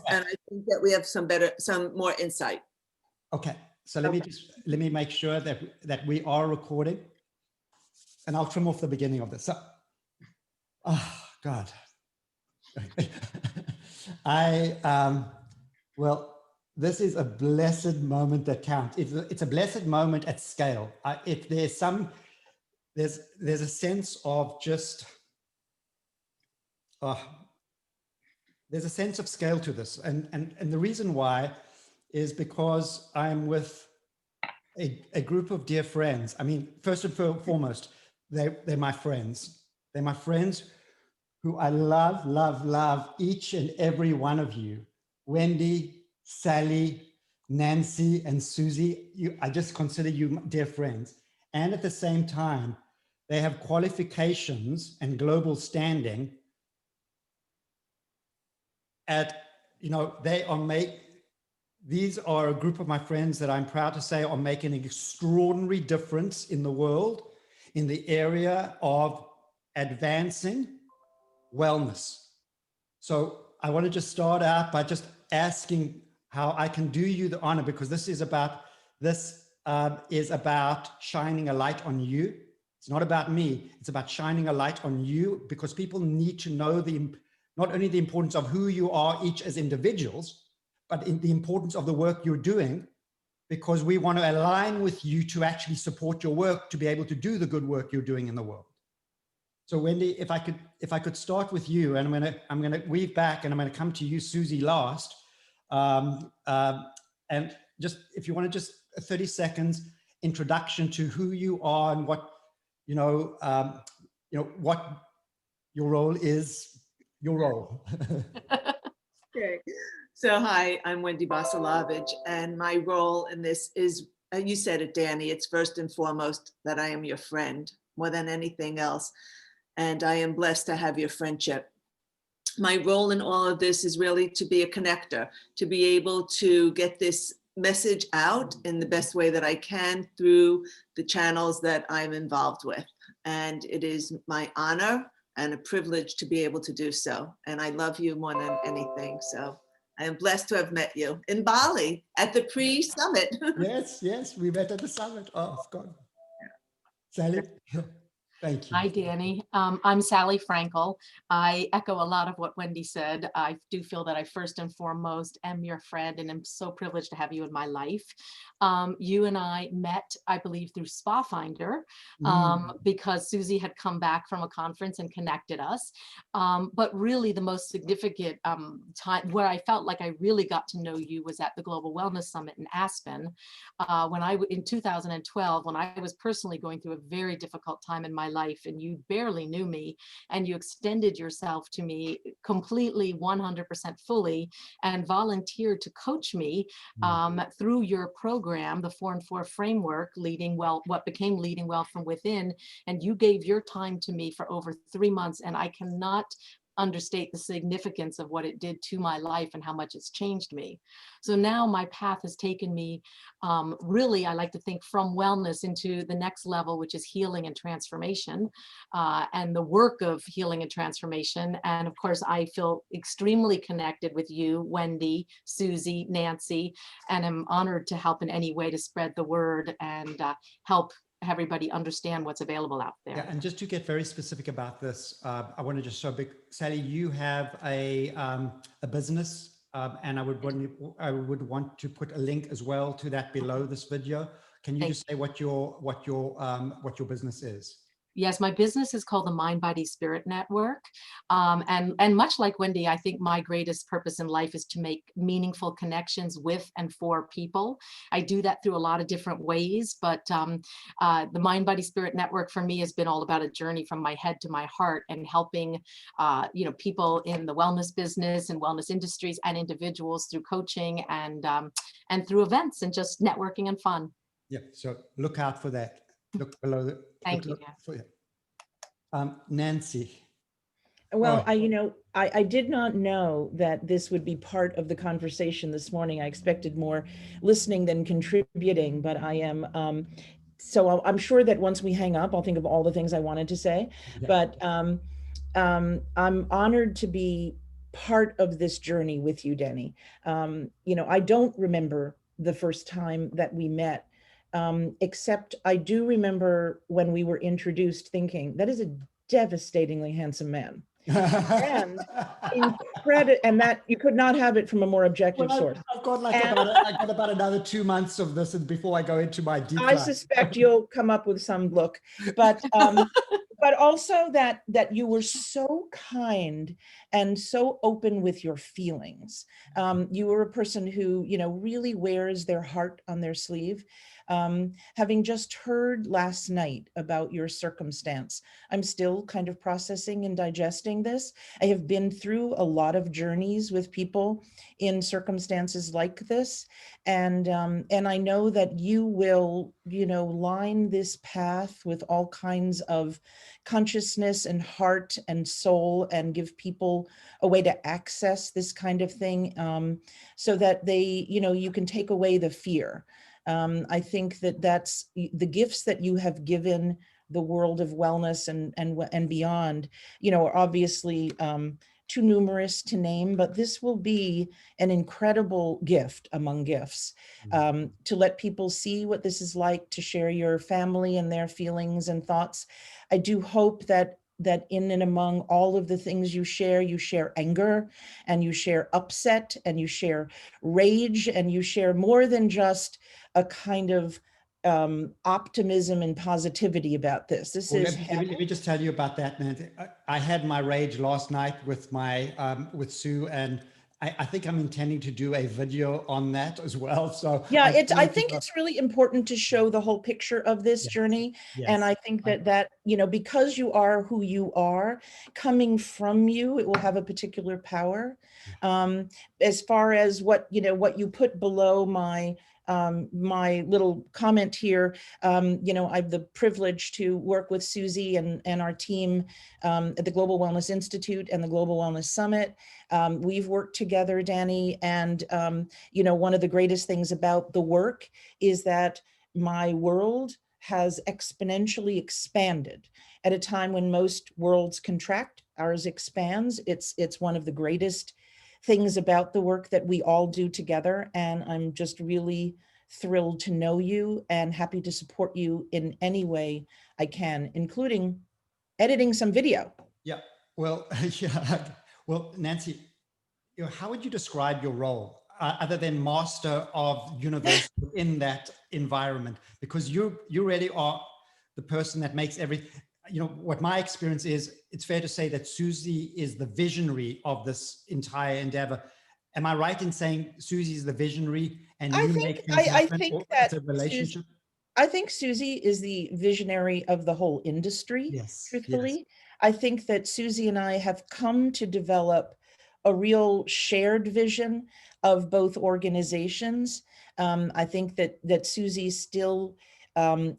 and I think that we have some more insight. Okay, so let me make sure that we are recording, and I'll trim off the beginning of this. So, oh God, well, this is a blessed moment that counts. It's a blessed moment at scale. If there's there's a sense of just, there's a sense of scale to this. And the reason why is because I'm with a group of dear friends. I mean, first and foremost, they're my friends. They're my friends who I love, love, love, each and every one of you. Wendy, Sally, Nancy, and Susie, I just consider you dear friends. And at the same time, they have qualifications and global standing these are a group of my friends that I'm proud to say are making an extraordinary difference in the world in the area of advancing wellness. So I want to just start out by just asking how I can do you the honor, because this is about shining a light on you. It's not about me. It's about shining a light on you, because people need to know not only the importance of who you are each as individuals, but in the importance of the work you're doing, because we want to align with you to actually support your work, to be able to do the good work you're doing in the world. So Wendy, if I could start with you, and I'm gonna weave back, and I'm gonna come to you, Susie, last. And just, if you want to, just a 30 seconds introduction to who you are and what, what your role is, your role. Okay. So hi, I'm Wendy Basilavich, and my role in this is, you said it, Danny, it's first and foremost that I am your friend more than anything else. And I am blessed to have your friendship. My role in all of this is really to be a connector, to be able to get this message out in the best way that I can through the channels that I'm involved with. And it is my honor and a privilege to be able to do so. And I love you more than anything. So I am blessed to have met you in Bali at the pre-summit. Yes, we met at the summit. Oh, God. Sally? Thank you. Hi, Danny. I'm Sally Frankel. I echo a lot of what Wendy said. I do feel that I first and foremost am your friend, and I'm so privileged to have you in my life. You and I met, I believe, through Spa Finder, because Susie had come back from a conference and connected us. But really the most significant time where I felt like I really got to know you was at the Global Wellness Summit in Aspen, in 2012, when I was personally going through a very difficult time in my life, and you barely knew me, and you extended yourself to me completely 100% fully and volunteered to coach me through your program, the 4 and 4 framework, Leading Well, what became Leading Well from Within. And you gave your time to me for over 3 months, and I cannot understate the significance of what it did to my life and how much it's changed me. So now my path has taken me really, I like to think, from wellness into the next level, which is healing and transformation, and the work of healing and transformation. And of course, I feel extremely connected with you, Wendy, Susie, Nancy, and I'm honored to help in any way to spread the word and help everybody understand what's available out there. Yeah, and just to get very specific about this, I want to just show big, Sally, you have a business, and I would want to put a link as well to that below this video. Can you just say what your business is? Yes, my business is called the Mind, Body, Spirit Network. And much like Wendy, I think my greatest purpose in life is to make meaningful connections with and for people. I do that through a lot of different ways, but the Mind, Body, Spirit Network for me has been all about a journey from my head to my heart, and helping people in the wellness business and wellness industries and individuals through coaching and through events and just networking and fun. Yeah, so look out for that. Look below the. Thank you. Nancy. Well, I did not know that this would be part of the conversation this morning. I expected more listening than contributing, but I am, so I'm sure that once we hang up, I'll think of all the things I wanted to say, but I'm honored to be part of this journey with you, Denny. You know, I don't remember the first time that we met, except I do remember when we were introduced thinking, that is a devastatingly handsome man. And and that you could not have it from a more objective Well, source. I've got like And I got about another 2 months of this and before I go into my deep I dive. suspect you'll come up with some look, but also that you were so kind and so open with your feelings. You were a person who, you know, really wears their heart on their sleeve. Having just heard last night about your circumstance, I'm still kind of processing and digesting this. I have been through a lot of journeys with people in circumstances like this. And I know that you will, you know, line this path with all kinds of consciousness and heart and soul, and give people a way to access this kind of thing, so that they, you know, you can take away the fear. I think that that's the gifts that you have given the world of wellness and beyond, you know, are obviously too numerous to name, but this will be an incredible gift among gifts, to let people see what this is like, to share your family and their feelings and thoughts. I do hope that in and among all of the things you share anger, and you share upset, and you share rage, and you share more than just a kind of optimism and positivity about this. This Well, is let me just tell you about that, Nancy. I had my rage last night with with Sue, and I think I'm intending to do a video on that as well. So yeah, I think it's really important to show the whole picture of this journey. Yes. And I think that, you know, because you are who you are, coming from you, it will have a particular power. As far as what, you know, what you put below my little comment here, you know, I have the privilege to work with Susie and our team at the Global Wellness Institute and the Global Wellness Summit. We've worked together, Danny, and you know, one of the greatest things about the work is that my world has exponentially expanded at a time when most worlds contract. Ours expands. It's one of the greatest things about the work that we all do together. And I'm just really thrilled to know you and happy to support you in any way I can, including editing some video. Yeah. Well, yeah. Well, Nancy, you know, how would you describe your role other than master of universe in that environment? Because you really are the person that makes everything. You know, what my experience is, it's fair to say that Susie is the visionary of this entire endeavor. Am I right in saying Susie is the visionary and you make things happen? It's a relationship? I think Susie is the visionary of the whole industry, Yes, truthfully. yes. I think that Susie and I have come to develop a real shared vision of both organizations. I think that Susie still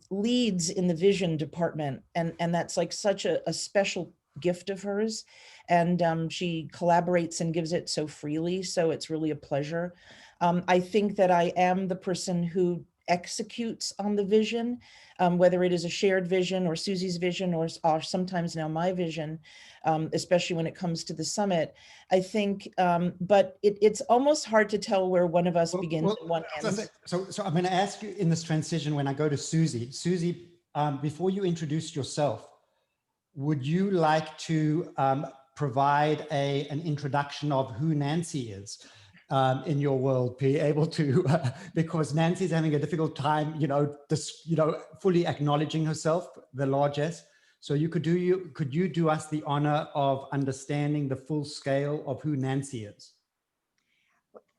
leads in the vision department, and that's like such a special gift of hers, and she collaborates and gives it so freely, so it's really a pleasure. I think that I am the person who executes on the vision, whether it is a shared vision or Susie's vision or sometimes now my vision, especially when it comes to the summit. I think, but it's almost hard to tell where one of us begins and one ends. So I'm going to ask you in this transition when I go to Susie. Susie, before you introduce yourself, would you like to provide an introduction of who Nancy is? In your world, be able to, because Nancy's having a difficult time, fully acknowledging herself, the largesse. So could you do us the honor of understanding the full scale of who Nancy is?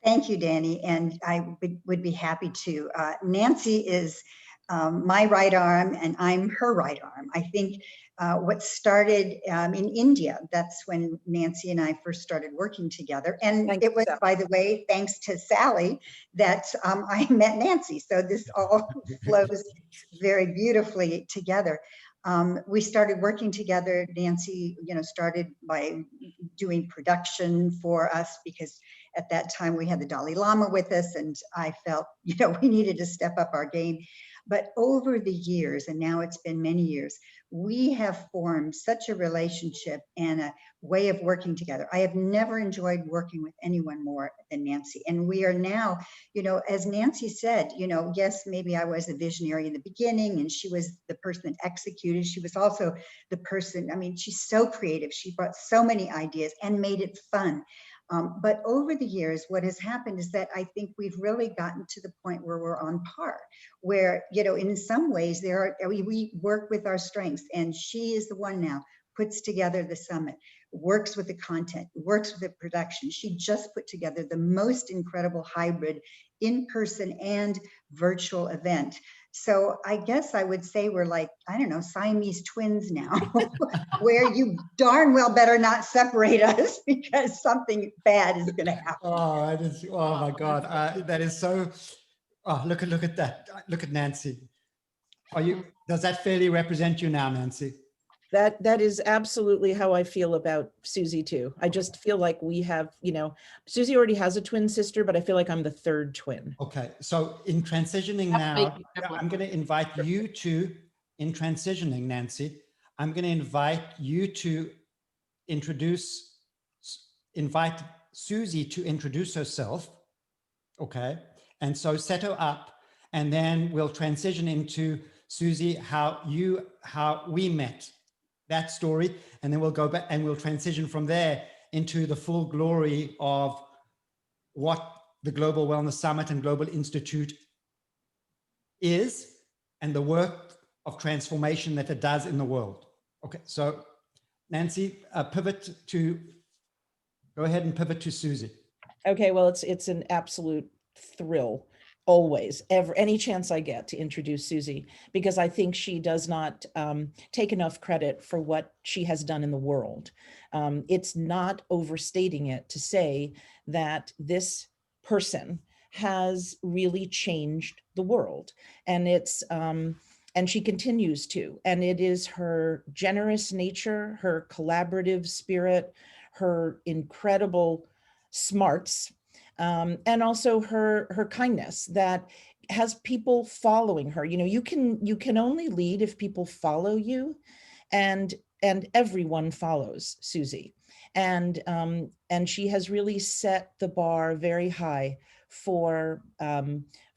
Thank you, Danny, and I would be happy to. Nancy is my right arm, and I'm her right arm. I think what started in India, that's when Nancy and I first started working together. And it was, by the way, thanks to Sally that I met Nancy. So this all flows very beautifully together. We started working together. Nancy, started by doing production for us because At that time, we had the Dalai Lama with us, and I felt, we needed to step up our game. But over the years, and now it's been many years, we have formed such a relationship and a way of working together. I have never enjoyed working with anyone more than Nancy. And we are now, as Nancy said, yes, maybe I was a visionary in the beginning, and she was the person that executed. She was also the person, she's so creative. She brought so many ideas and made it fun. But over the years, what has happened is that I think we've really gotten to the point where we're on par, where, in some ways we work with our strengths, and she is the one now puts together the summit, works with the content, works with the production. She just put together the most incredible hybrid in-person and virtual event. So I guess I would say we're like, I don't know, Siamese twins now, where you darn well better not separate us because something bad is going to happen. Oh my God, that is so. Oh, look at that. Look at Nancy. Does that fairly represent you now, Nancy? That is absolutely how I feel about Susie too. I just feel like we have, Susie already has a twin sister, but I feel like I'm the third twin. Okay, so in transitioning now, I'm going to invite you to, in transitioning, Nancy, I'm going to invite you to invite Susie to introduce herself. Okay, and so set her up, and then we'll transition into Susie, how we met, that story, and then we'll go back and we'll transition from there into the full glory of what the Global Wellness Summit and Global Institute is and the work of transformation that it does in the world. Okay, so Nancy, go ahead and pivot to Susie. Okay, well, it's an absolute thrill always, any chance I get to introduce Susie, because I think she does not take enough credit for what she has done in the world. It's not overstating it to say that this person has really changed the world, and and she continues to, and it is her generous nature, her collaborative spirit, her incredible smarts, and also her kindness that has people following her. You can only lead if people follow you, and everyone follows Susie, and she has really set the bar very high for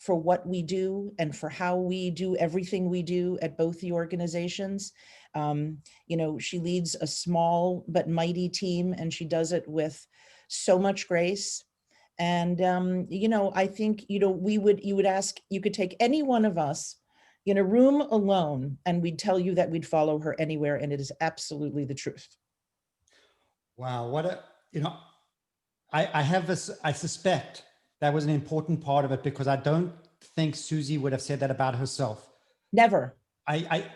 what we do and for how we do everything we do at both the organizations. She leads a small but mighty team, and she does it with so much grace. And, I think, you could take any one of us in a room alone, and we'd tell you that we'd follow her anywhere. And it is absolutely the truth. Wow. I suspect that was an important part of it, because I don't think Susie would have said that about herself. Never.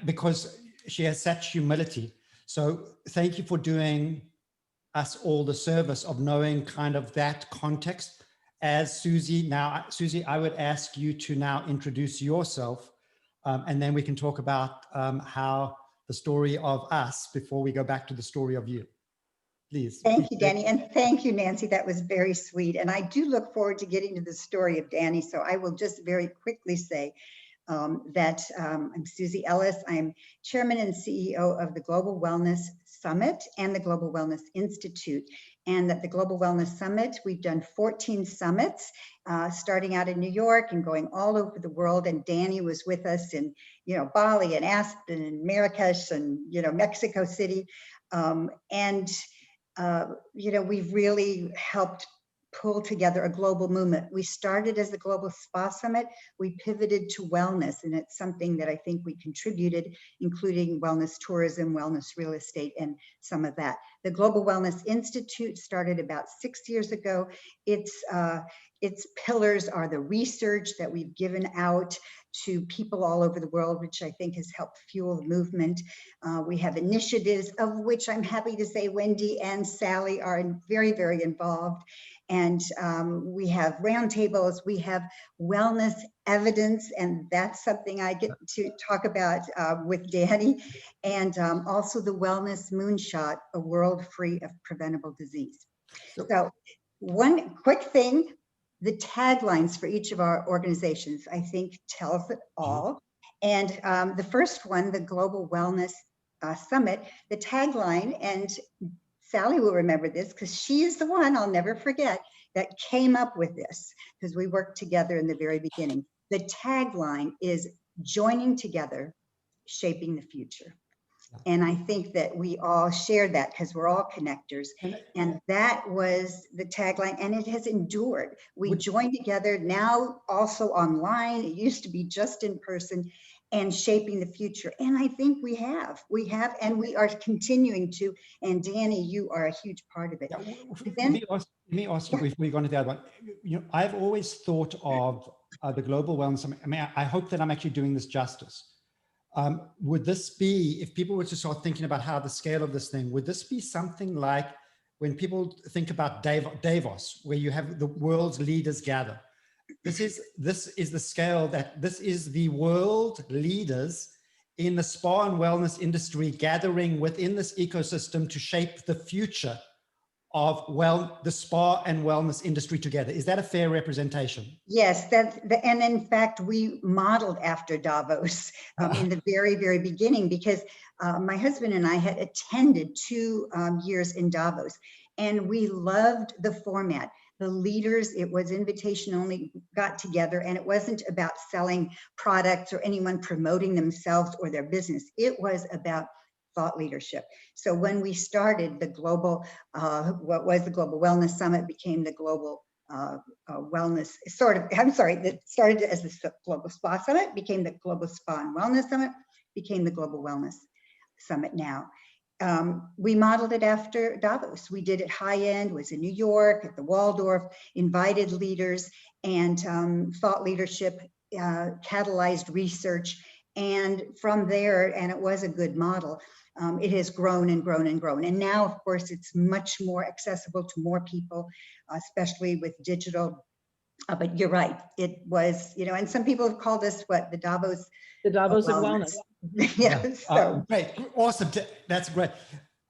Because she has such humility. So thank you for doing us all the service of knowing kind of that context. As Susie, I would ask you to now introduce yourself, and then we can talk about how the story of us before we go back to the story of you. Please. Thank you, Danny, and thank you, Nancy. That was very sweet. And I do look forward to getting to the story of Danny. So I will just very quickly say that I'm Susie Ellis. I'm Chairman and CEO of the Global Wellness Summit and the Global Wellness Institute. And at the Global Wellness Summit, we've done 14 summits, starting out in New York and going all over the world. And Danny was with us in, Bali and Aspen and Marrakesh and, Mexico City. We've really helped pull together a global movement. We started as the Global Spa Summit. We pivoted to wellness, and it's something that I think we contributed, including wellness tourism, wellness real estate, and some of that. The Global Wellness Institute started about 6 years ago. Its pillars are the research that we've given out to people all over the world, which I think has helped fuel the movement. We have initiatives, of which I'm happy to say Wendy and Sally are very, very involved. And we have roundtables, we have wellness evidence, and that's something I get to talk about with Danny, and also the Wellness Moonshot, a world free of preventable disease. So one quick thing, the taglines for each of our organizations, I think tells it all. And the first one, the Global Wellness Summit, the tagline, and Sally will remember this because she is the one, I'll never forget, that came up with this, because we worked together in the very beginning. The tagline is joining together, shaping the future. And I think that we all share that because we're all connectors. And that was the tagline, and it has endured. We joined together, now also online. It used to be just in person, and shaping the future. And I think we have, and we are continuing to. And Danny, you are a huge part of it. Yeah, Then, let me ask you before we go into the other one. You know, I've always thought of the Global Wellness Summit. I mean, I hope that I'm actually doing this justice. Would this be, if people were to start thinking about how the scale of this thing, would this be something like when people think about Davos, where you have the world's leaders gather? This is the scale that this is the world leaders in the spa and wellness industry gathering within this ecosystem to shape the future of the spa and wellness industry together. Is that a fair representation? yes, and in fact, we modeled after Davos in the very, very beginning, because my husband and I had attended 2 years in Davos, and we loved the format. The leaders, it was invitation only, got together, and it wasn't about selling products or anyone promoting themselves or their business. It was about thought leadership. So when we started the global, what was the Global Wellness Summit became the Global Wellness, that started as the Global Spa Summit, became the Global Spa and Wellness Summit, became the Global Wellness Summit now. We modeled it after Davos. We did it high end, was in New York at the Waldorf, invited leaders, and thought leadership, catalyzed research. And from there, and it was a good model, it has grown and grown and grown. And now, of course, it's much more accessible to more people, especially with digital. But you're right, it was, you know, and some people have called us what, the Davos of wellness. Yes. So. Great, awesome. That's great.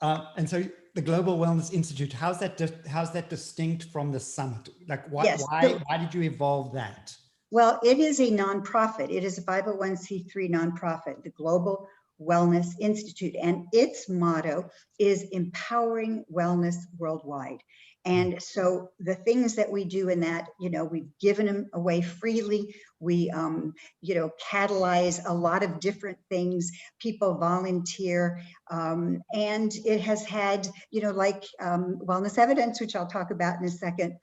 And so the Global Wellness Institute, how's that distinct from the summit? Like, why did you evolve that? Well, it is a nonprofit. It is a 501c3 nonprofit, the Global Wellness Institute, and its motto is empowering wellness worldwide. And so the things that we do in that, you know, we've given them away freely. We, you know, catalyze a lot of different things. People volunteer, and it has had, you know, like wellness evidence, which I'll talk about in a second.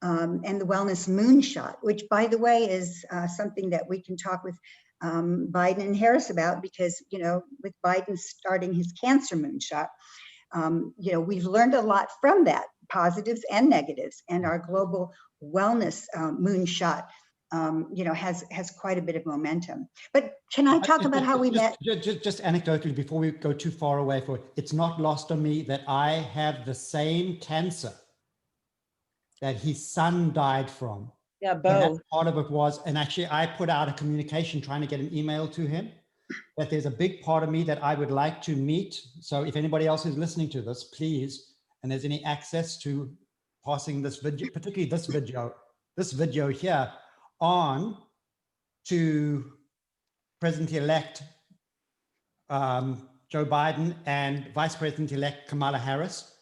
And the Wellness Moonshot, which, by the way, is something that we can talk with Biden and Harris about, because, you know, with Biden starting his cancer moonshot, you know, we've learned a lot from that, positives and negatives, and our global wellness moonshot, you know, has quite a bit of momentum. But can I talk about how we met? Just anecdotally, before we go too far away for it, it's not lost on me that I have the same cancer that his son died from. Yeah, both. Part of it was, and actually I put out a communication trying to get an email to him, that there's a big part of me that I would like to meet. So if anybody else is listening to this, please, and there's any access to passing this video, particularly this video here, on to President-elect Joe Biden and Vice President-elect Kamala Harris.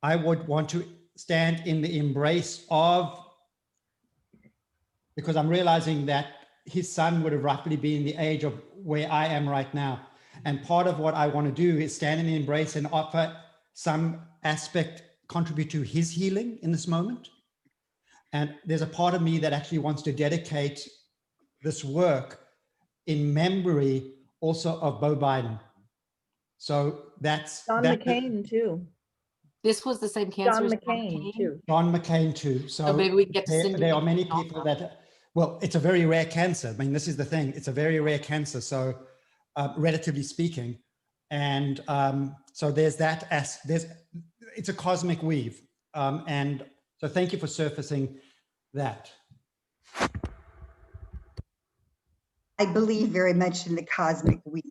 I would want to stand in the embrace of, because I'm realizing that his son would have roughly been the age of where I am right now. And part of what I want to do is stand in the embrace and offer some aspect, contribute to his healing in this moment. And there's a part of me that actually wants to dedicate this work in memory also of Beau Biden. So that's John McCain too. This was the same cancer John as McCain too. John McCain too. So maybe we can get to there are many people that, well, it's a very rare cancer. I mean, this is the thing. It's a very rare cancer. So relatively speaking. And so there's that, it's a cosmic weave. And so thank you for surfacing that. I believe very much in the cosmic weave.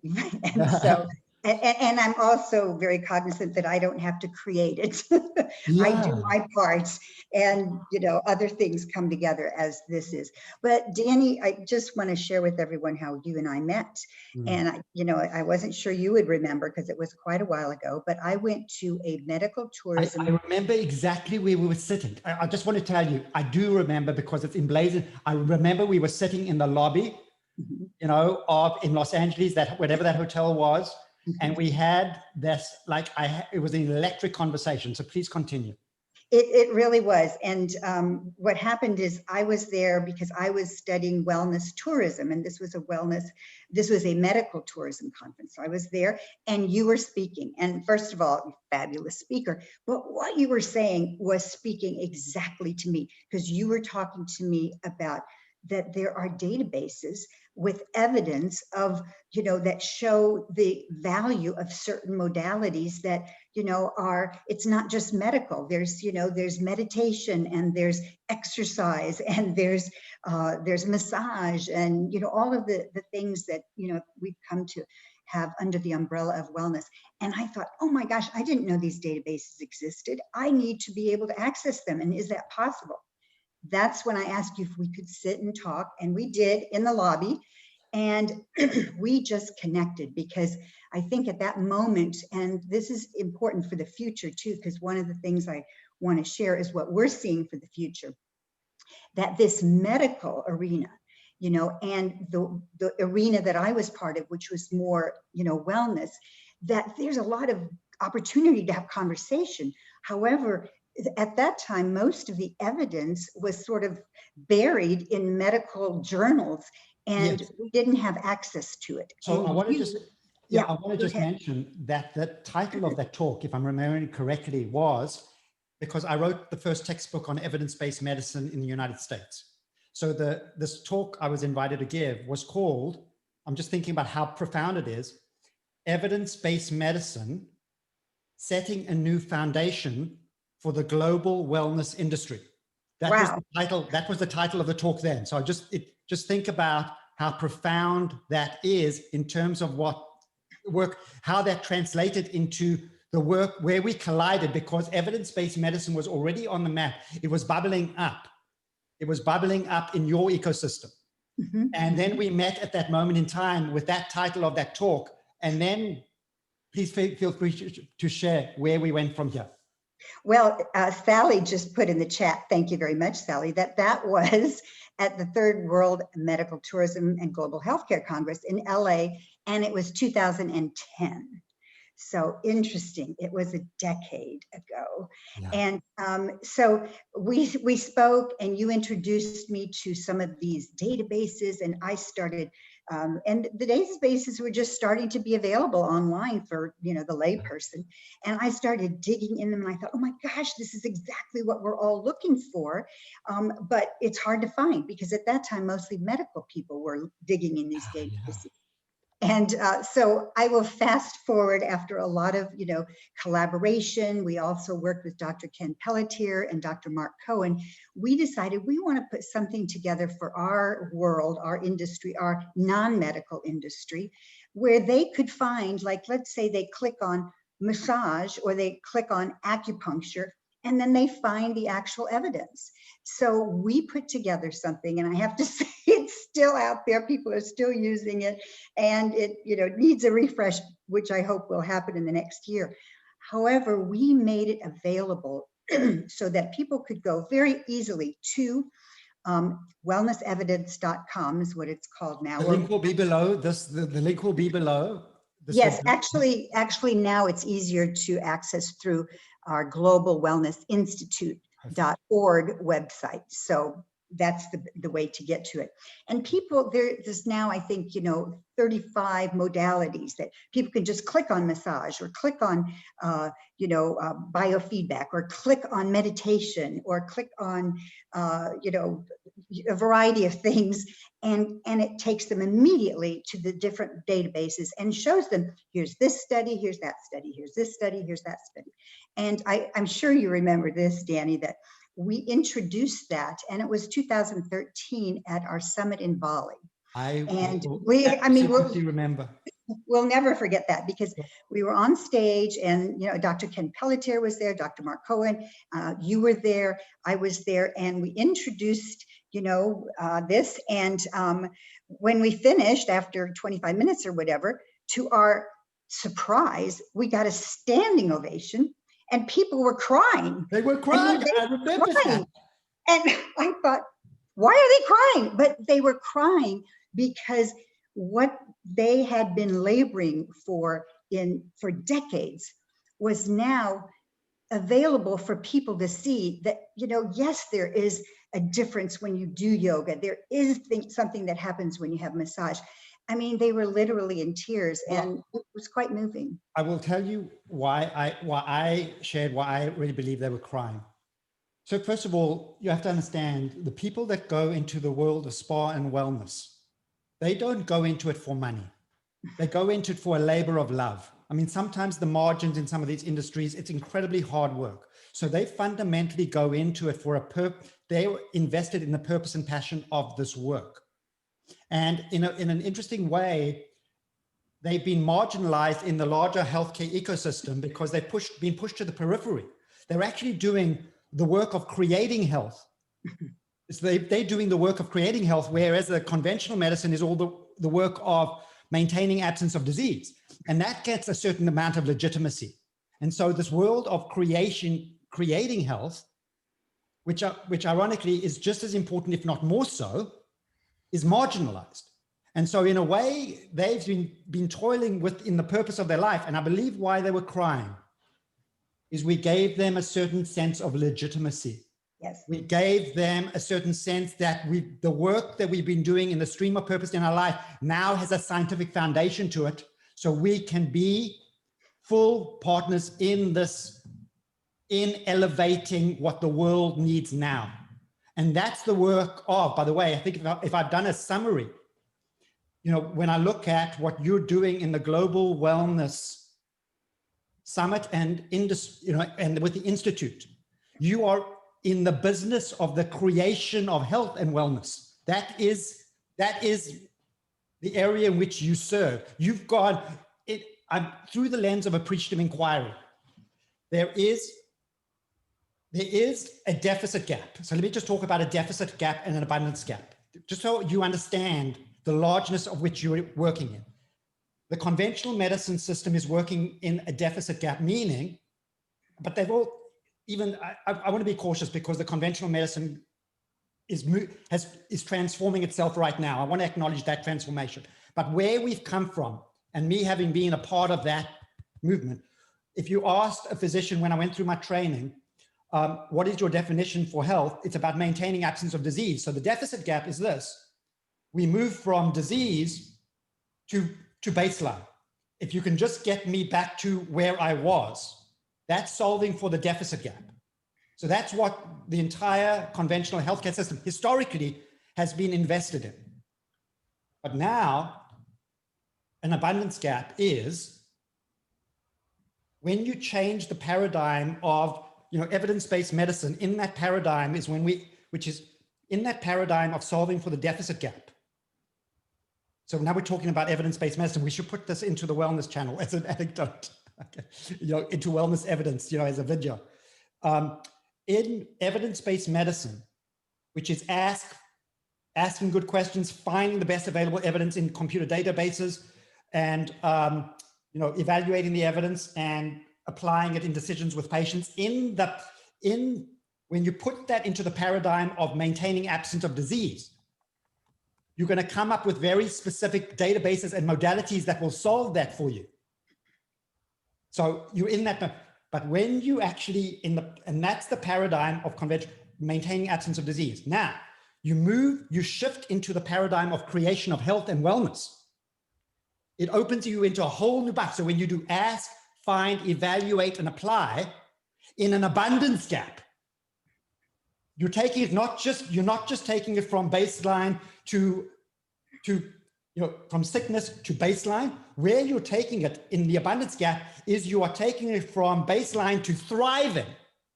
And so And I'm also very cognizant that I don't have to create it. I do Yeah. my parts, and other things come together as this is. But Danny, I just want to share with everyone how you and I met. And I wasn't sure you would remember because it was quite a while ago, but I went to a medical tourism. I remember exactly where we were sitting. I just want to tell you, I do remember because it's emblazoned. I remember we were sitting in the lobby, in Los Angeles, whatever that hotel was. And we had this, it was an electric conversation. So please continue. It really was. And what happened is I was there because I was studying wellness tourism, and this was a medical tourism conference. So I was there and you were speaking. And first of all, fabulous speaker, but what you were saying was speaking exactly to me, because you were talking to me about that there are databases with evidence of, that show the value of certain modalities that, it's not just medical. There's meditation, and there's exercise, and there's massage, and, all of the things that, we've come to have under the umbrella of wellness. And I thought, oh my gosh, I didn't know these databases existed. I need to be able to access them. And is that possible? That's when I asked you if we could sit and talk, and we did in the lobby, and we just connected, because I think at that moment, and this is important for the future too, because one of the things I want to share is what we're seeing for the future, that this medical arena, and the arena that I was part of, which was more, wellness, that there's a lot of opportunity to have conversation. However, at that time, most of the evidence was sort of buried in medical journals, and we didn't have access to it. So I want to just ahead. mention that the title of that talk, if I'm remembering correctly, was because I wrote the first textbook on evidence-based medicine in the United States. So this talk I was invited to give was called, I'm just thinking about how profound it is, Evidence-Based Medicine, Setting a New Foundation for the Global Wellness Industry. That was the title of the talk then. So just think about how profound that is in terms of what work, how that translated into the work where we collided, because evidence-based medicine was already on the map. It was bubbling up. It was bubbling up in your ecosystem. And then we met at that moment in time with that title of that talk. And then please feel free to share where we went from here. Well, Sally just put in the chat, thank you very much, Sally, that was at the Third World Medical Tourism and Global Healthcare Congress in LA, and it was 2010. So interesting, it was a decade ago. Yeah. And so we spoke, and you introduced me to some of these databases, and I started, and the databases were just starting to be available online for, the layperson. And I started digging in them, and I thought, oh my gosh, this is exactly what we're all looking for. But it's hard to find, because at that time, mostly medical people were digging in these databases. And so I will fast forward after a lot of, collaboration. We also worked with Dr. Ken Pelletier and Dr. Mark Cohen. We decided we want to put something together for our world, our industry, our non-medical industry, where they could find, like, let's say they click on massage or they click on acupuncture, and then they find the actual evidence. So we put together something, and I have to say it's still out there. People are still using it, and it needs a refresh, which I hope will happen in the next year. However, we made it available so that people could go very easily to wellnessevidence.com is what it's called now. The link will be below this. The link will be below. Yes, actually now it's easier to access through our Global Wellness Institute.org website. So that's the way to get to it. And people, there's now, I think, 35 modalities that people can just click on massage, or click on, biofeedback, or click on meditation, or click on, a variety of things. And it takes them immediately to the different databases and shows them, here's this study, here's that study, here's this study, here's that study. And I'm sure you remember this, Danny, that we introduced that, and it was 2013 at our summit in Bali. I remember. we'll never forget that, because we were on stage and, Dr. Ken Pelletier was there, Dr. Mark Cohen, you were there, I was there, and we introduced, this. And when we finished after 25 minutes or whatever, to our surprise, we got a standing ovation and people were crying. They were crying. I remember that. And I thought, why are they crying? But they were crying because what they had been laboring for decades was now available for people to see that, yes, there is a difference when you do yoga. There is something that happens when you have massage. I mean, they were literally in tears, and it was quite moving. I will tell you why I really believe they were crying. So first of all, you have to understand the people that go into the world of spa and wellness, they don't go into it for money. They go into it for a labor of love. I mean, sometimes the margins in some of these industries, it's incredibly hard work. So they fundamentally go into it for they were invested in the purpose and passion of this work. And in an interesting way, they've been marginalized in the larger healthcare ecosystem because they've been pushed to the periphery. They're actually doing the work of creating health. So they're doing the work of creating health, whereas the conventional medicine is all the work of maintaining absence of disease. And that gets a certain amount of legitimacy. And so this world of creating health, which ironically is just as important, if not more so, is marginalized. And so in a way, they've been toiling within the purpose of their life. And I believe why they were crying is we gave them a certain sense of legitimacy. Yes. We gave them a certain sense that the work that we've been doing in the stream of purpose in our life now has a scientific foundation to it. So we can be full partners in this, in elevating what the world needs now. And that's the work of, by the way, I think if I've done a summary, when I look at what you're doing in the Global Wellness Summit and and with the Institute, you are in the business of the creation of health and wellness. That is the area in which you serve. You've got it through the lens of appreciative inquiry. There is a deficit gap. So let me just talk about a deficit gap and an abundance gap, just so you understand the largeness of which you're working in. The conventional medicine system is working in a deficit gap, meaning, but they've all, I want to be cautious because the conventional medicine is transforming itself right now. I want to acknowledge that transformation. But where we've come from, and me having been a part of that movement, if you asked a physician when I went through my training, what is your definition for health? It's about maintaining absence of disease. So the deficit gap is this. We move from disease to baseline. If you can just get me back to where I was, that's solving for the deficit gap. So that's what the entire conventional healthcare system historically has been invested in. But now, an abundance gap is when you change the paradigm of evidence-based medicine. In that paradigm is which is in that paradigm of solving for the deficit gap. So now we're talking about evidence-based medicine. We should put this into the wellness channel as an anecdote, okay. Into wellness evidence, as a video. In evidence-based medicine, which is asking good questions, finding the best available evidence in computer databases, and evaluating the evidence and applying it in decisions with patients. When you put that into the paradigm of maintaining absence of disease, you're going to come up with very specific databases and modalities that will solve that for you. So you're in that, but when you actually and that's the paradigm of maintaining absence of disease. Now you shift into the paradigm of creation of health and wellness. It opens you into a whole new box. So when you do ask, find, evaluate, and apply in an abundance gap, you're taking it you're not just taking it from baseline to from sickness to baseline. Where you're taking it in the abundance gap is you are taking it from baseline to thriving.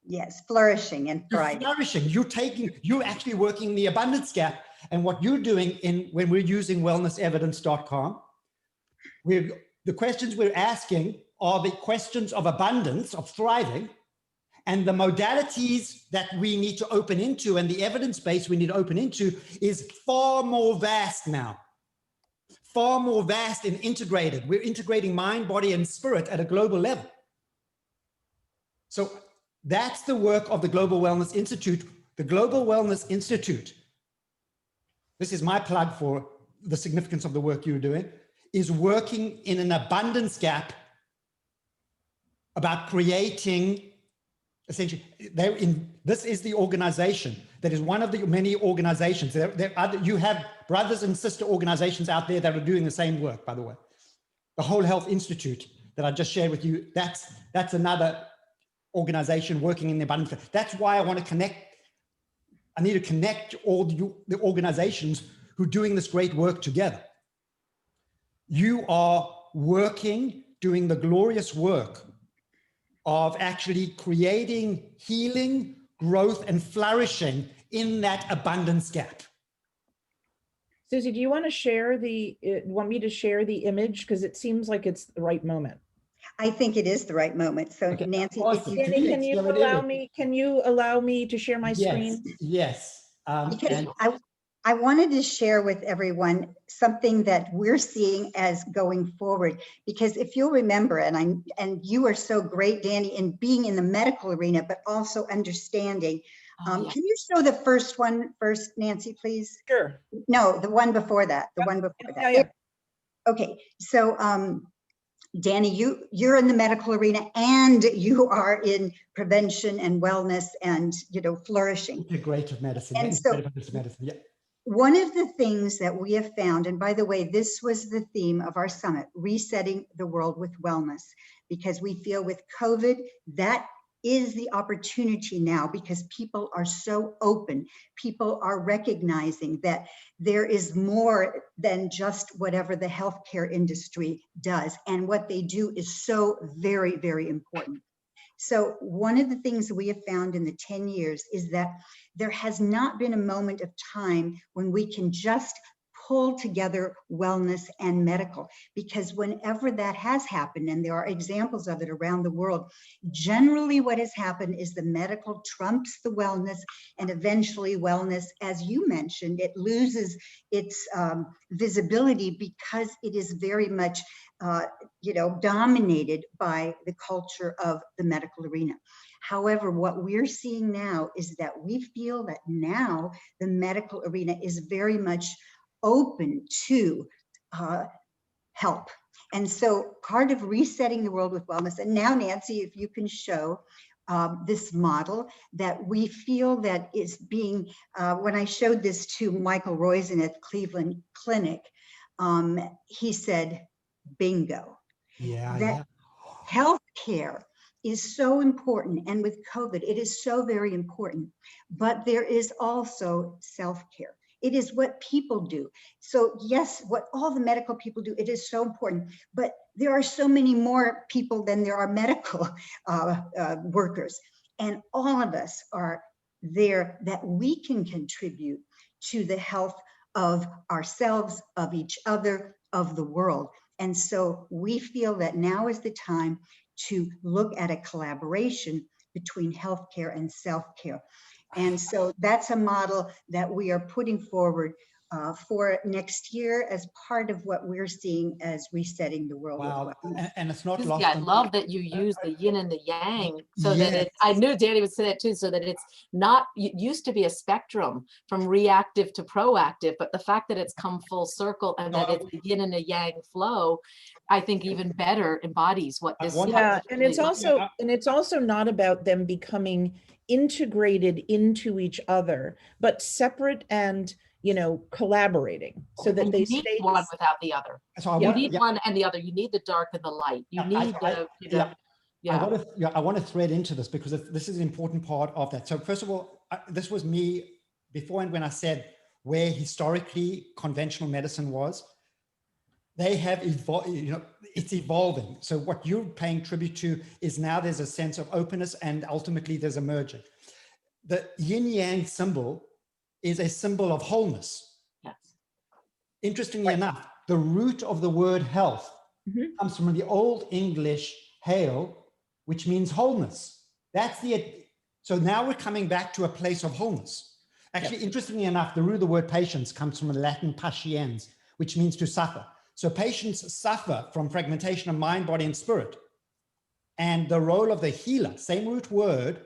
Yes, flourishing and thriving. Flourishing. You're actually working the abundance gap. And what you're doing when we're using wellnessevidence.com, we're The questions we're asking are the questions of abundance, of thriving, and the modalities that we need to open into and the evidence base we need to open into is far more vast now. Far more vast and integrated. We're integrating mind, body, and spirit at a global level. So that's the work of the Global Wellness Institute. The Global Wellness Institute, this is my plug for the significance of the work you're doing, is working in an abundance gap about creating, essentially, this is the organization that is one of the many organizations. You have brothers and sister organizations out there that are doing the same work, by the way. The Whole Health Institute that I just shared with you, that's another organization working in the abundance gap. That's why I want to connect. I need to connect all the organizations who are doing this great work together. You are working, doing the glorious work of actually creating healing, growth, and flourishing in that abundance gap. Susie, do you want to share want me to share the image? Because it seems like it's the right moment. I think it is the right moment. So Okay, Nancy, awesome. if you Danny, can you allow me to share my screen? Yes. because I wanted to share with everyone something that we're seeing as going forward, because if you'll remember, and you are so great, Danny, in being in the medical arena, but also understanding. Yeah. Can you show the first one first, Nancy, please? Sure. No, the one before that, the one before that. Yeah. Okay, so Danny, you're in the medical arena and you are in prevention and wellness and, flourishing. Integrative medicine. And so, medicine, yeah. one of the things that we have found, and by the way, this was the theme of our summit, resetting the world with wellness, because we feel with COVID, that is the opportunity now, because people are so open. People are recognizing that there is more than just whatever the healthcare industry does. And what they do is so very, very important. So one of the things that we have found in the 10 years is that there has not been a moment of time when we can just pull together wellness and medical, because whenever that has happened, and there are examples of it around the world, generally what has happened is the medical trumps the wellness, and eventually wellness, as you mentioned, it loses its visibility because it is very much dominated by the culture of the medical arena. However, what we're seeing now is that we feel that now the medical arena is very much open to help. And so part of resetting the world with wellness, and now Nancy, if you can show this model that we feel that is being, when I showed this to Michael Roizen at Cleveland Clinic, he said, bingo. That healthcare is so important. And with COVID, it is so very important, but there is also self-care. It is what people do. So yes, what all the medical people do, it is so important, but there are so many more people than there are medical workers. And all of us are there that we can contribute to the health of ourselves, of each other, of the world. And so we feel that now is the time to look at a collaboration between healthcare and self-care. And so that's a model that we are putting forward for next year as part of what we're seeing as resetting the world. Wow, and it's not Susie, lost. I love that you use the yin and the yang, so that Yes. I knew Danny would say that too, so that it's not, it used to be a spectrum from reactive to proactive, but the fact that it's come full circle and that it's the yin and the yang flow, I think even better embodies what this is. Yeah, and it's also not about them becoming integrated into each other, but separate and collaborating, so that they need stay one without the other. So You need one and the other. You need the dark and the light. You need I want to thread into this because this is an important part of that. So first of all, this was me before, and when I said where historically conventional medicine was, they have evolved, it's evolving. So what you're paying tribute to is now there's a sense of openness, and ultimately there's a merging. The yin yang symbol is a symbol of wholeness. Yes. Interestingly enough, the root of the word health comes from the Old English hail, which means wholeness. So now we're coming back to a place of wholeness. Actually, interestingly enough, the root of the word patience comes from the Latin patiens, which means to suffer. So patients suffer from fragmentation of mind, body, and spirit. And the role of the healer, same root word,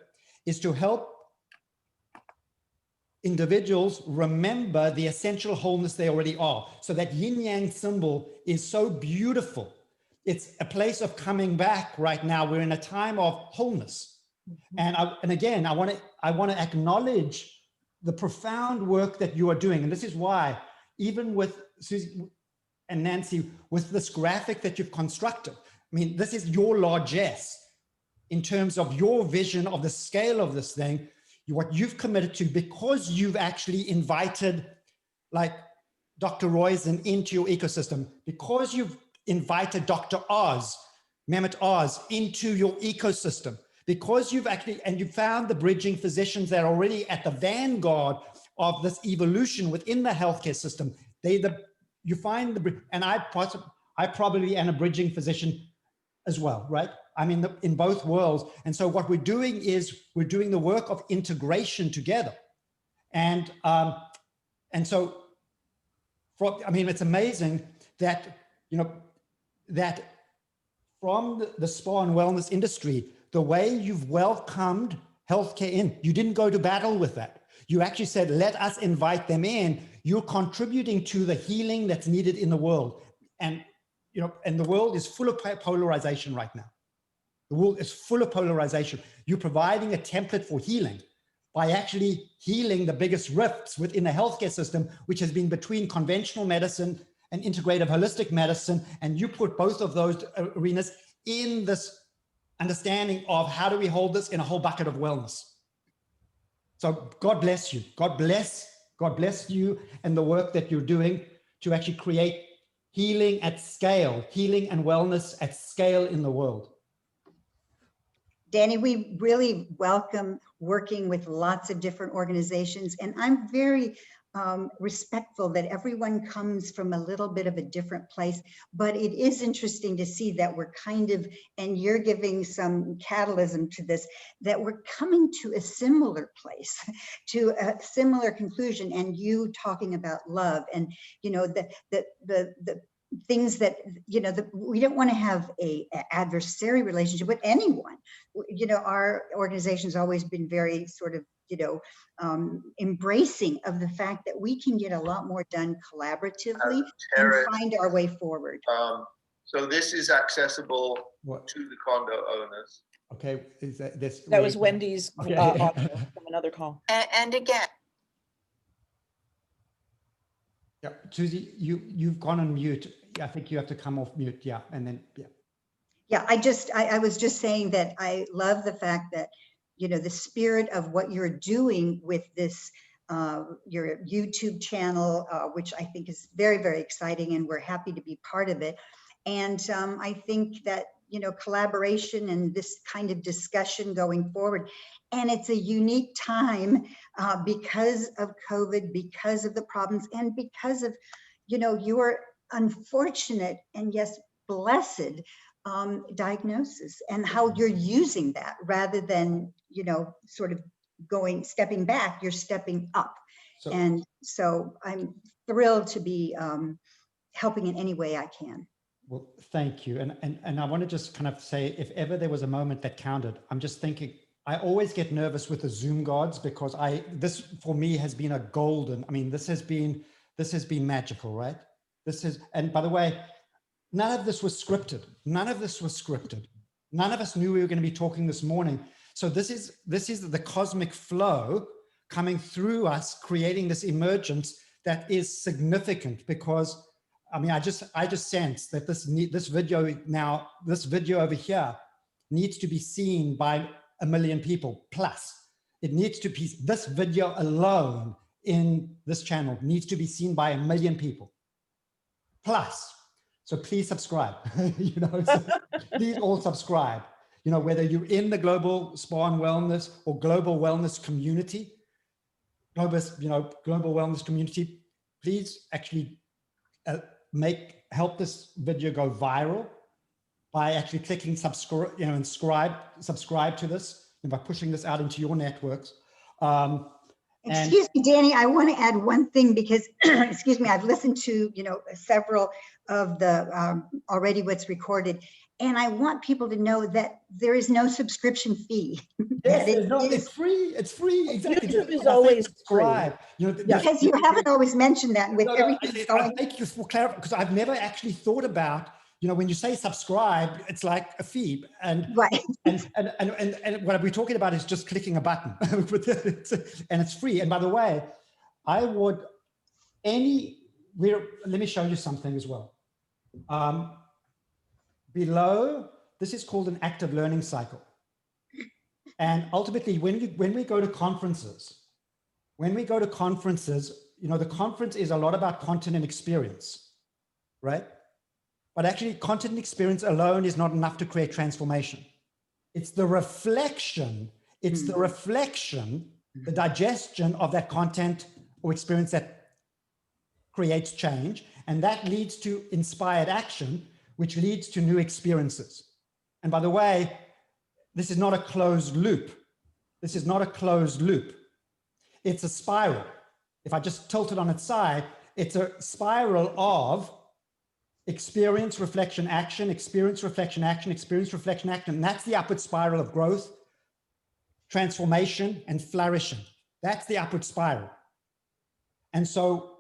is to help individuals remember the essential wholeness they already are. So that yin yang symbol is so beautiful. It's a place of coming back right now. We're in a time of wholeness. And again, I want to acknowledge the profound work that you are doing. And this is why, even with Susie and Nancy, with this graphic that you've constructed, I mean, this is your largesse in terms of your vision of the scale of this thing, what you've committed to, because you've actually invited like Dr. Roizen into your ecosystem, because you've invited Dr. Oz, Mehmet Oz, into your ecosystem, because you've actually, and you found the bridging physicians that are already at the vanguard of this evolution within the healthcare system. You find and I probably am a bridging physician as well, right? I'm in both worlds. And so what we're doing is we're doing the work of integration together. And so, it's amazing that, that from the spa and wellness industry, the way you've welcomed healthcare in, you didn't go to battle with that. You actually said, let us invite them in. You're contributing to the healing that's needed in the world. And the world is full of polarization right now. The world is full of polarization. You're providing a template for healing by actually healing the biggest rifts within the healthcare system, which has been between conventional medicine and integrative holistic medicine. And you put both of those arenas in this understanding of how do we hold this in a whole bucket of wellness. So God bless you. God bless you and the work that you're doing to actually create healing at scale, healing and wellness at scale in the world. Danny, we really welcome working with lots of different organizations, and I'm very respectful that everyone comes from a little bit of a different place, but it is interesting to see that we're and you're giving some catalysm to this, that we're coming to a similar place, to a similar conclusion, and you talking about love and, the things that, we don't want to have a adversary relationship with anyone. Our organization's always been very sort of, embracing of the fact that we can get a lot more done collaboratively and find our way forward. So this is accessible to the condo owners. Okay, is that was Wendy's okay. audio from another call. And again, Yeah, Susie, you've gone on mute. I think you have to come off mute. Yeah, and then Yeah, I was just saying that I love the fact that, the spirit of what you're doing with this, your YouTube channel, which I think is very, very exciting, and we're happy to be part of it. And I think that, collaboration and this kind of discussion going forward, and it's a unique time because of COVID, because of the problems, and because of, your unfortunate and yes, blessed diagnosis, and how you're using that rather than, sort of stepping back, you're stepping up. And so I'm thrilled to be helping in any way I can. Well, thank you. And I want to just kind of say, if ever there was a moment that counted, I'm just thinking, I always get nervous with the Zoom gods, because this for me has been a golden, this has been magical, right? And by the way, none of this was scripted. None of this was scripted. None of us knew we were going to be talking this morning. So this is the cosmic flow coming through us, creating this emergence that is significant, because I just sense that this video over here needs to be seen by 1 million people plus. It needs to be, this video alone in this channel needs to be seen by 1 million people plus. So please subscribe, so please all subscribe, whether you're in the global spa and wellness or global wellness community, global wellness community, please actually help this video go viral by actually clicking subscribe, and subscribe to this, and by pushing this out into your networks. Excuse me, Danny, I want to add one thing because, excuse me, I've listened to, several of the already what's recorded, and I want people to know that there is no subscription fee. Yes, it's free. It's free. Exactly. YouTube is always free. Because you haven't always mentioned that with everything going. Thank you for clarifying, because I've never actually thought about, when you say subscribe, it's like a fee, and right. and what we're talking about is just clicking a button, and it's free. And by the way, let me show you something as well. Below, this is called an active learning cycle. And ultimately, when we go to conferences, the conference is a lot about content and experience, right? But actually, content and experience alone is not enough to create transformation. It's the reflection, the digestion of that content or experience that creates change. And that leads to inspired action, which leads to new experiences. And by the way, this is not a closed loop. It's a spiral. If I just tilt it on its side, it's a spiral of experience, reflection, action, experience, reflection, action, experience, reflection, action. And that's the upward spiral of growth, transformation, and flourishing. That's the upward spiral. And so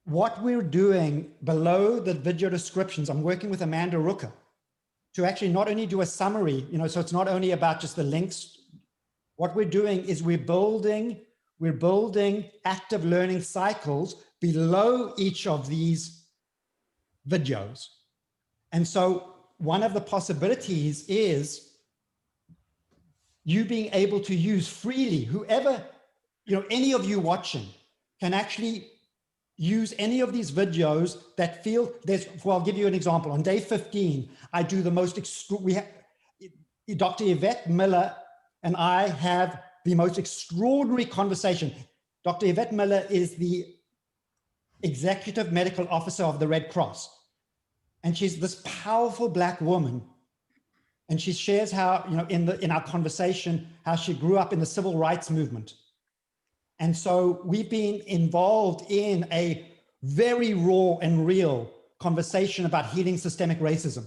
what we're doing below the video descriptions, I'm working with Amanda Rooker to actually not only do a summary, so it's not only about just the links. What we're doing is we're building active learning cycles below each of these videos. And so one of the possibilities is you being able to use freely, whoever, any of you watching can actually use any of these videos that feel I'll give you an example. On day 15, I do the most, Dr. Yvette Miller and I have the most extraordinary conversation. Dr. Yvette Miller is the executive medical officer of the Red Cross. And she's this powerful Black woman. And she shares how, in our conversation, how she grew up in the civil rights movement. And so we've been involved in a very raw and real conversation about healing systemic racism.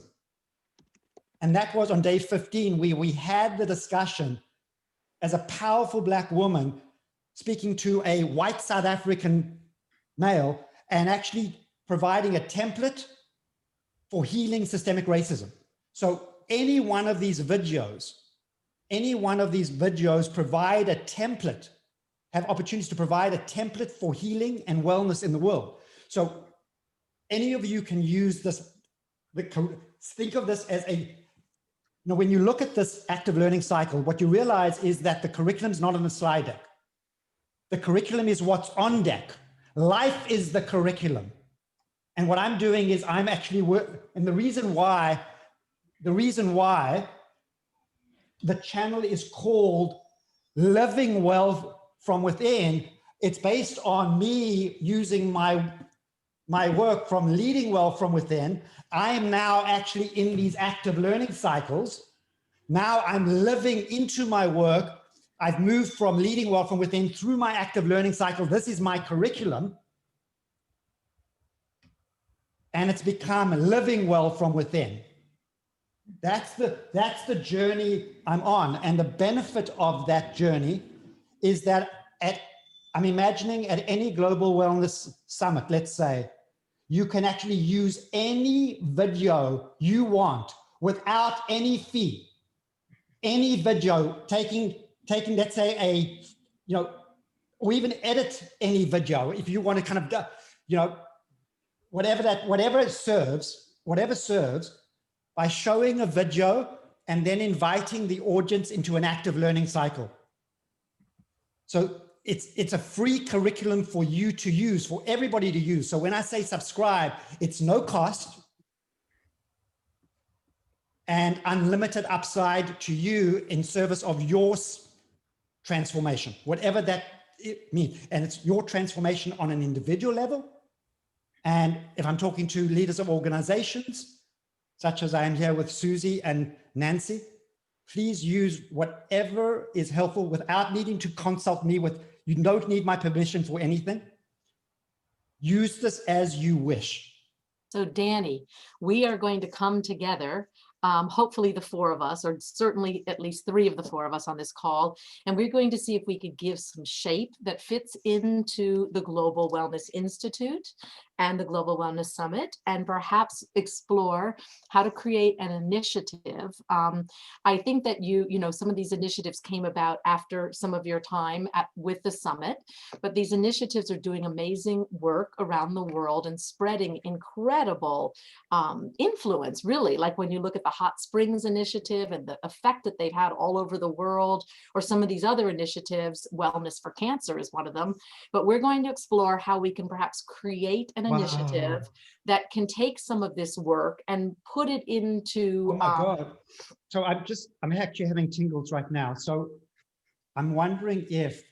And that was on day 15, we had the discussion as a powerful Black woman speaking to a white South African male and actually providing a template for healing systemic racism. So any one of these videos provide a template, have opportunities to provide a template for healing and wellness in the world. So any of you can use this, think of this as when you look at this active learning cycle, what you realize is that the curriculum is not on the slide deck. The curriculum is what's on deck. Life is the curriculum. And what I'm doing is I'm actually and the reason why the channel is called Living Well from Within, it's based on me using my work from leading well from within. I am now actually in these active learning cycles. Now I'm living into my work. I've moved from leading well from within through my active learning cycle. This is my curriculum. And it's become living well from within. That's the journey I'm on. And the benefit of that journey is that I'm imagining at any global wellness summit, let's say, you can actually use any video you want without any fee. Any video, taking let's say or even edit any video if you want to kind of, whatever serves by showing a video and then inviting the audience into an active learning cycle. So it's a free curriculum for you to use, for everybody to use. So when I say subscribe, it's no cost and unlimited upside to you in service of your transformation, whatever that means. And it's your transformation on an individual level And if I'm talking to leaders of organizations, such as I am here with Susie and Nancy, please use whatever is helpful without needing to consult me with, you don't need my permission for anything. Use this as you wish. So Danny, we are going to come together, hopefully the four of us, or certainly at least three of the four of us on this call, and we're going to see if we could give some shape that fits into the Global Wellness Institute and the Global Wellness Summit, and perhaps explore how to create an initiative. I think that some of these initiatives came about after some of your time with the summit, but these initiatives are doing amazing work around the world and spreading incredible influence, really. Like when you look at the Hot Springs Initiative and the effect that they've had all over the world, or some of these other initiatives, Wellness for Cancer is one of them. But we're going to explore how we can perhaps create an initiative that can take some of this work and put it into. Oh my God. So I'm actually having tingles right now. So I'm wondering if.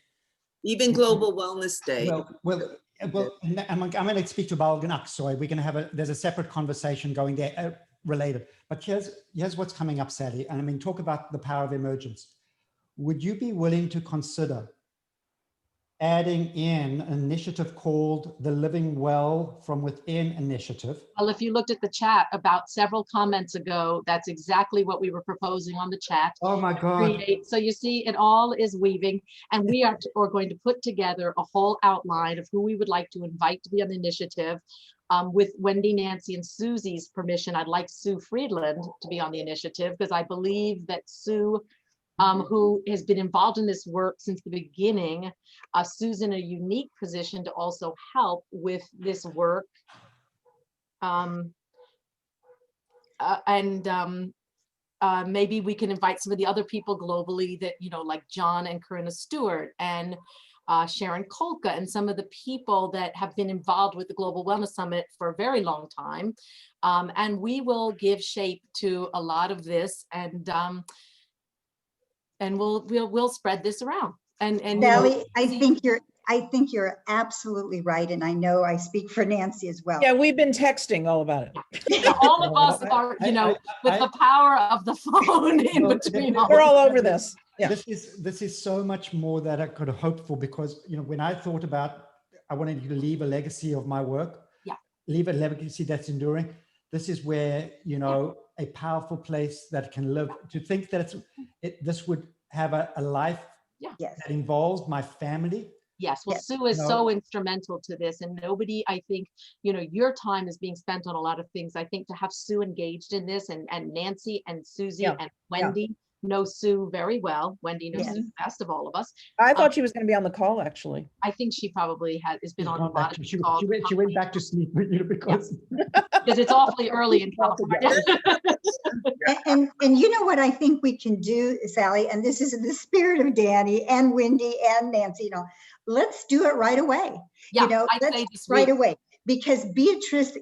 Even Global Wellness Day. Well, I'm going to speak to Balganak, so we're going to have there's a separate conversation going there related. But here's what's coming up, Sally. And I mean, talk about the power of emergence. Would you be willing to consider adding in an initiative called the Living Well from Within initiative? Well, if you looked at the chat about several comments ago, that's exactly what we were proposing on the chat. Oh my God. So you see, it all is weaving, and we are going to put together a whole outline of who we would like to invite to be on the initiative. With Wendy, Nancy, and Susie's permission, I'd like Sue Friedland to be on the initiative, because I believe that Sue, who has been involved in this work since the beginning, Sue's in a unique position to also help with this work. Maybe we can invite some of the other people globally that, like John and Corinna Stewart and Sharon Kolka, and some of the people that have been involved with the Global Wellness Summit for a very long time. And we will give shape to a lot of this, and we'll spread this around. And Sally, I think you're absolutely right, and I know I speak for Nancy as well. Yeah, we've been texting all about it. Yeah, all of us are, with the power of the phone in between. We're all over this. Yeah. This is so much more that I could have hoped for, because when I thought about, I wanted to leave a legacy of my work, leave a legacy that's enduring. This is where a powerful place that can live. To think that this would have a life that involves my family. Yes, well, Sue is so instrumental to this, and nobody, I think, your time is being spent on a lot of things. I think to have Sue engaged in this, and Nancy and Susie and Wendy know Sue very well. Wendy knows Sue the best of all of us. I thought she was going to be on the call, actually. I think she probably has been on a lot of calls. She went back to sleep, because it's awfully early in California. And you know what I think we can do, Sally, and this is in the spirit of Danny and Wendy and Nancy, let's do it right away. Right away. Because Beatrice,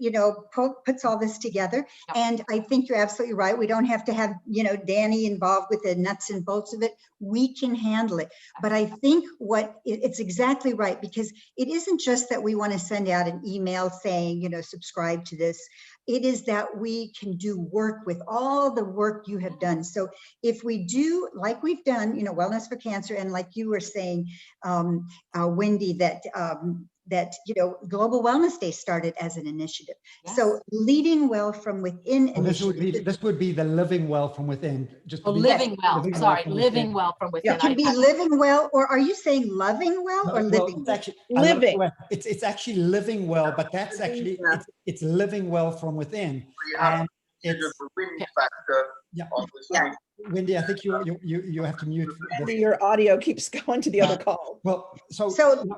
puts all this together. And I think you're absolutely right. We don't have to have, Danny involved with the nuts and bolts of it. We can handle it. But I think it's exactly right, because it isn't just that we want to send out an email saying, subscribe to this. It is that we can do work with all the work you have done. So if we do, like we've done, Wellness for Cancer, and like you were saying, Wendy, that Global Wellness Day started as an initiative. Yes. So leading well from within. This would be the living well from within. Living well from within. It can be living well, or are you saying loving well, or living? It's actually living. It's actually living well, but that's actually it's living well from within. And it's the win factor. Wendy, I think you have to mute. Your audio keeps going to the other call. Well, so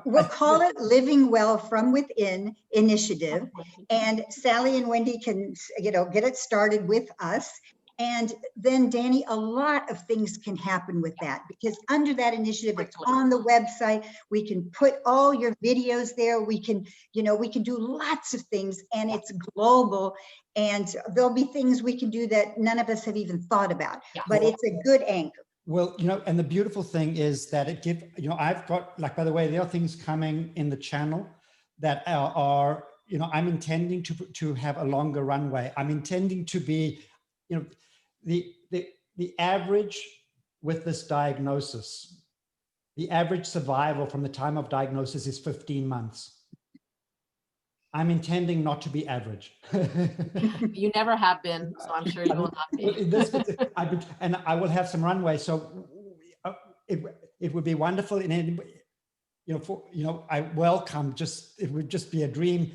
we'll call it Living Well from Within initiative, and Sally and Wendy can get it started with us. And then Danny, a lot of things can happen with that, because under that initiative, it's on the website. We can put all your videos there. We can do lots of things, and it's global. And there'll be things we can do that none of us have even thought about, but it's a good anchor. Well, and the beautiful thing is that I've got, by the way, there are things coming in the channel that are you know, I'm intending to have a longer runway. I'm intending to be, you know, the average with this diagnosis, the average survival from the time of diagnosis is 15 months. I'm intending not to be average. You never have been, so I'm sure you will not be. And I will have some runway. So it would be wonderful. And, I welcome it would just be a dream,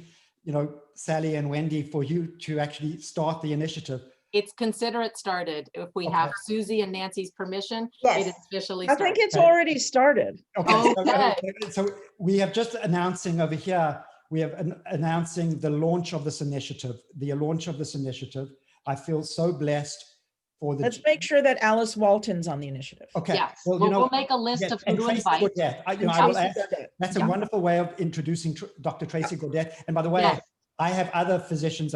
Sally and Wendy, for you to actually start the initiative. It's considered started. If we Okay. have Susie and Nancy's permission, Yes. it is officially I started. think it's already started. Okay. Okay. So we have just announcing over here, we have announcing the launch of this initiative, I feel so blessed for the. Let's make sure that Alice Walton's on the initiative. Okay. Yes, Well, we'll make a list of who and to Tracy invite. Godet. I will Tracy add, Godet. that's a Yeah. wonderful way of introducing Dr. Tracy Godet. And by the way, Yes. I have other physicians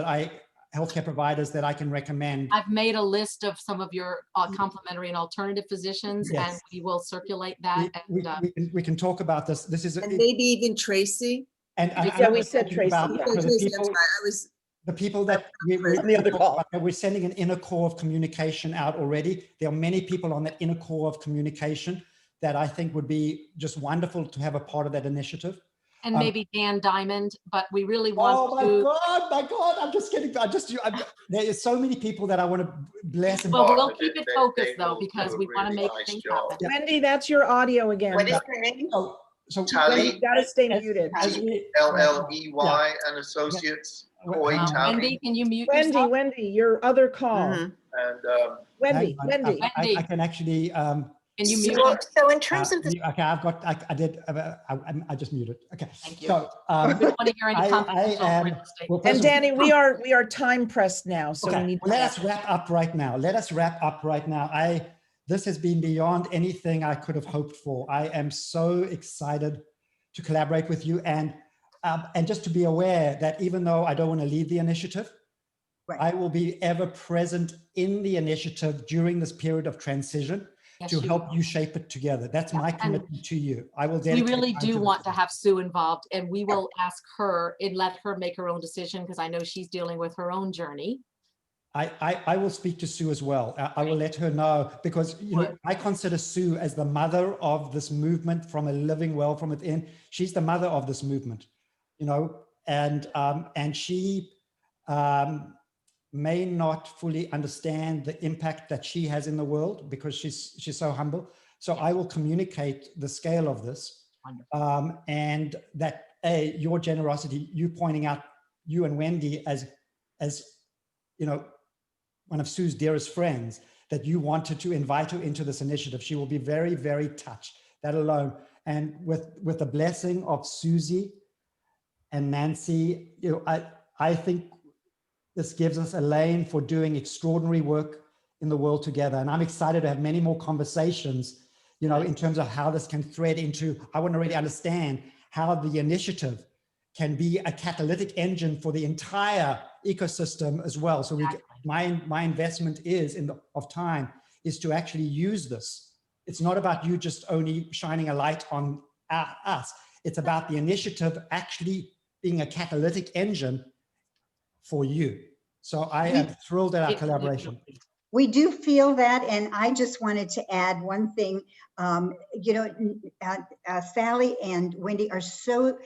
healthcare providers that I can recommend. I've made a list of some of your complementary and alternative physicians, Yes. and we will circulate that. We can talk about this. This is And maybe even Tracy. and Yeah, we said thinking about Tracy, yeah. for the Tracy, people, that's right. I was the people that On the other call. we're sending an inner core of communication out already. There are many people on that inner core of communication that I think would be just wonderful to have a part of that initiative. And maybe Dan Diamond, but we really want to. Oh my God, I'm just kidding. There is so many people that I want to bless. And Well, we'll They- keep it they- focused they though, will because do a we want to really make nice things job. happen. Wendy, that's your audio again. What is her name? so Wendy, Tally, you gotta stay muted. LLEY and Associates, Koi Yeah. Tally, Wendy, can you mute yourself? Wendy, your other call. Mhm. and Wendy, hang on, Wendy. I can actually. Can you mute? So in terms of the, Okay, I just muted. Okay. Thank you. So, We don't want to hear any I confidential am- real estate. well, first And of all- Danny, we are time pressed now, so we Okay, need. well, let us wrap up right now. This has been beyond anything I could have hoped for. I am so excited to collaborate with you and just to be aware that even though I don't want to lead the initiative, Right. I will be ever present in the initiative during this period of transition Yes, to you help will. you shape it together. That's my And commitment to you. I will We dedicate really time do this. want to have Sue involved, and we will ask her and let her make her own decision, because I know she's dealing with her own journey. I will speak to Sue as well. I will let her know, because I consider Sue as the mother of this movement from a living well from within. She's the mother of this movement, and she may not fully understand the impact that she has in the world because she's so humble. So I will communicate the scale of this, and that your generosity, you pointing out you and Wendy as one of Sue's dearest friends, that you wanted to invite her into this initiative. She will be very, very touched, that alone. And with the blessing of Susie and Nancy, I think this gives us a lane for doing extraordinary work in the world together. And I'm excited to have many more conversations, in terms of how this can thread into, I want to really understand how the initiative can be a catalytic engine for the entire ecosystem as well. So my investment of time is to actually use this. It's not about you just only shining a light on us. It's about the initiative actually being a catalytic engine for you. So I am thrilled at our collaboration. we do feel that, and I just wanted to add one thing. Sally and Wendy are so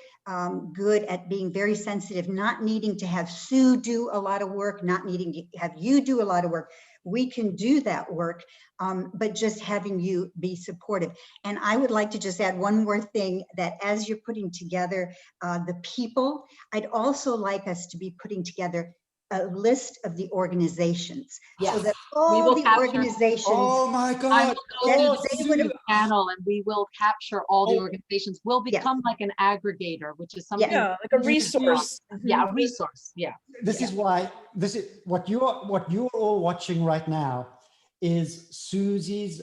good at being very sensitive, not needing to have Sue do a lot of work, not needing to have you do a lot of work. We can do that work, but just having you be supportive. And I would like to just add one more thing, that as you're putting together the people, I'd also like us to be putting together a list of the organizations, Yes. so that We all will the capture- organizations. Oh my I God. will go Oh, to the they would have- Sue channel, and we will capture all the Oh. organizations. We'll become like an aggregator, which is something. Yeah, like a resource. Yeah, a resource. Yeah. This is why what you're all watching right now is Susie's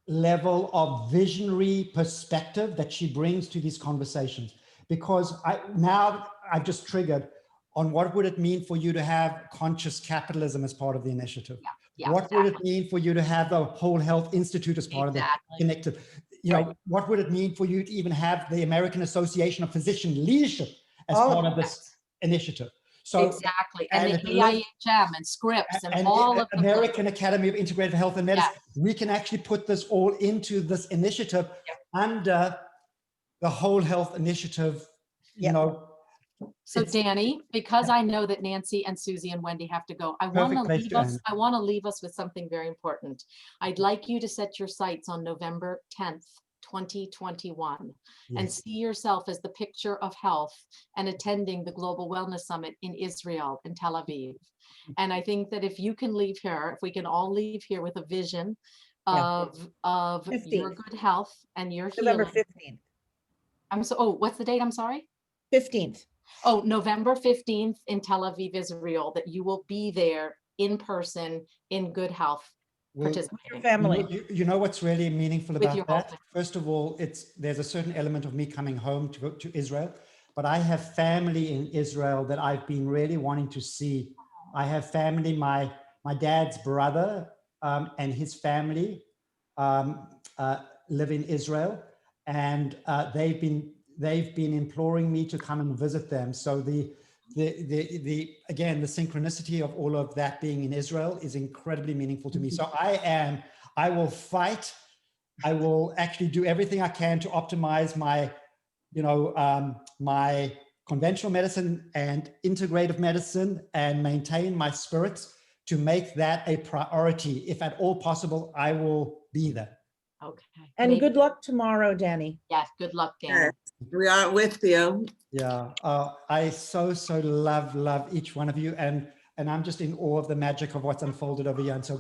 level of visionary perspective that she brings to these conversations. Because I've just triggered on what would it mean for you to have conscious capitalism as part of the initiative? Yeah, What would it mean for you to have the Whole Health Institute as part of the connected? What would it mean for you to even have the American Association of Physician Leadership as part of this? initiative. So Exactly. And the it lives- AIHM and Scripps and and all the of the American Academy of Integrative Health and Medicine, Yes. we can actually put this all into this initiative Yep. under the whole health initiative, you Yep. know. So It's- Danny, because I know that Nancy and Susie and Wendy have to go, I want to Perfect place leave to us, end. I want to leave us with something very important. I'd like you to set your sights on November 10th, 2021, and Yes. see yourself as the picture of health and attending the Global Wellness Summit in Israel, in Tel Aviv. And I think that if you can leave here, if we can all leave here with a vision Yeah. of your 15th. good health and your November healing. 15th. What's the date? I'm sorry. 15th. Oh, November 15th in Tel Aviv, Israel, that you will be there in person in good health, Well, Your participating family. you know what's really meaningful with about your that? whole- First of all, there's a certain element of me coming home to Israel, but I have family in Israel that I've been really wanting to see. I have family, my dad's brother and his family live in Israel, and they've been imploring me to come and visit them. So again, the synchronicity of all of that being in Israel is incredibly meaningful to me. So I will fight. I will actually do everything I can to optimize my, my conventional medicine and integrative medicine and maintain my spirits to make that a priority. If at all possible, I will be there. Okay. And Maybe- good luck tomorrow, Danny. Yes, good luck, Danny. Yes, we are with you. Yeah, I so love each one of you, and I'm just in awe of the magic of what's unfolded over here. And so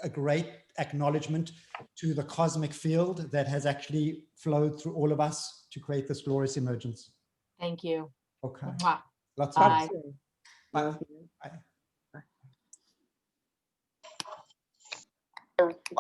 a great acknowledgement to the cosmic field that has actually flowed through all of us to create this glorious emergence. Thank you. Okay, Mwah. lots Bye. of Talk love. soon. Bye. Bye.